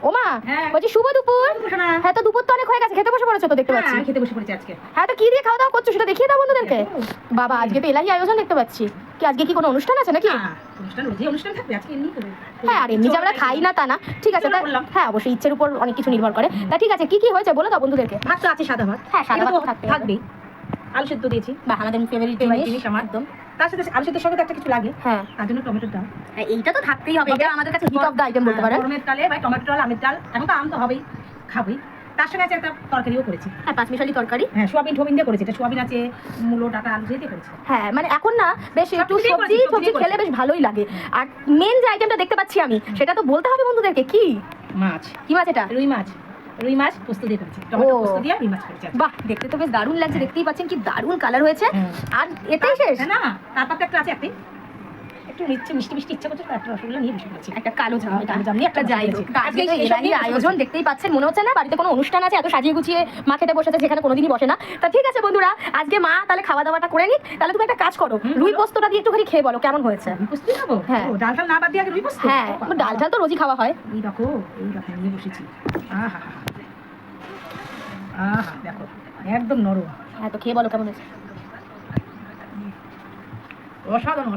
ওমা বলছি শুভ দুপুর। হ্যাঁ তো দুপুর তো অনেক হয়ে গেছে, খেতে বসে পড়েছো তো দেখতে পাচ্ছি। খেতে বসে পড়েছি আজকে। হ্যাঁ তো কি দিয়ে খাওয়া দাওয়া করছো সেটা দেখিয়ে দাও বন্ধুদেরকে। বাবা আজকে তো এলাহি আয়োজন দেখতে পাচ্ছি। কি আজকে কি কোনো অনুষ্ঠান আছে নাকি? অনুষ্ঠান রোজই অনুষ্ঠান থাকবে, আজকে এমনি করবে। হ্যাঁ আর এমনি যে আমরা খাই না তা না, ঠিক আছে। হ্যাঁ অবশ্যই ইচ্ছের উপর অনেক কিছু নির্ভর করে। তা ঠিক আছে, কি কি হয়েছে বলো দাও বন্ধুদেরকে। ভাত তো আছে, সাদা ভাত। হ্যাঁ সাদা ভাত থাকবেই। আলু সেদ্ধ দিয়েছি, বা আমাদের ফেভারিট জিনিস আমার একদম। তার সাথে আলু সেদ্ধর সঙ্গে তো একটা কিছু লাগে, হ্যাঁ তার জন্য টমেটোর ডাল। এইটা তো থাকতেই হবে, এটা আমাদের কাছে হিট অফ দ্য আইটেম বলতে পারেন। গরমের কালে ভাই টমেটো ডাল, আমের ডাল, এখন তো আম তো হবেই, খাবই। তার সঙ্গে আছে একটা তরকারিও করেছি। হ্যাঁ পাঁচমিশালি তরকারি। হ্যাঁ সোয়াবিন ঠোবিন দিয়ে করেছি, এটা সোয়াবিন আছে, মূলো ডাটা আলু দিয়ে করেছি। হ্যাঁ মানে এখন না বেশ একটু সবজি খেলে বেশ ভালোই লাগে। আর মেন যে আইটেমটা দেখতে পাচ্ছি আমি, সেটা তো বলতে হবে বন্ধুদেরকে। কি মাছ? কি মাছ এটা? রুই মাছ পোস্ত দিয়ে করেছি, টমেটো পোস্ত দিয়ে রুই মাছ করেছি। বাহ দেখতে তো বেশ দারুণ লাগছে, দেখতেই পাচ্ছেন কি দারুণ কালার হয়েছে। আর এটাই শেষ না? তারপর তো একটা আছে, একটু মিষ্টি মিষ্টি ইচ্ছা করছে, একটা রসগোল্লা নিয়ে বসে পড়েছি। একটা কালো জাম, একটা যাই হোক, আজকে তো এলাহি আয়োজন দেখতেই পাচ্ছেন, মনে হচ্ছে না বাড়িতে কোনো অনুষ্ঠান আছে, এত সাজিয়ে গুছিয়ে মা খেতে বসেছে যেখানে কোনোদিনই বসে না। তা ঠিক আছে বন্ধুরা, আজকে মা তাহলে খাওয়া দাওয়াটা করে নিক। তাহলে তুমি একটা কাজ করো, রুই পোস্তটা দিয়ে একটুখানি খেয়ে বলো কেমন হয়েছে। রুই পোস্ত খাবো? হ্যাঁ ডাল টাল না বাদ দিয়ে আগে রুই পোস্ত। হ্যাঁ ডাল ঝাল তো রোজই খাওয়া হয়। এই দেখো নিয়ে বসেছি। আহা দেখো একদম নরম। হ্যাঁ তো খেয়ে বলো কেমন হয়েছে। অসাধারণ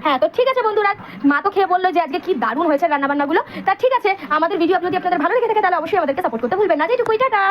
হ্যাঁ তো ঠিক আছে বন্ধুরা, মা তো খেয়ে বললো যে আজকে কি দারুণ হয়েছে রান্নাবান্নাগুলো। তা ঠিক আছে, আমাদের ভিডিও যদি আপনাদের ভালো লেগে থাকে তাহলে অবশ্যই আমাদেরকে সাপোর্ট করতে ভুলবেন না। যেটুকুই টাটা।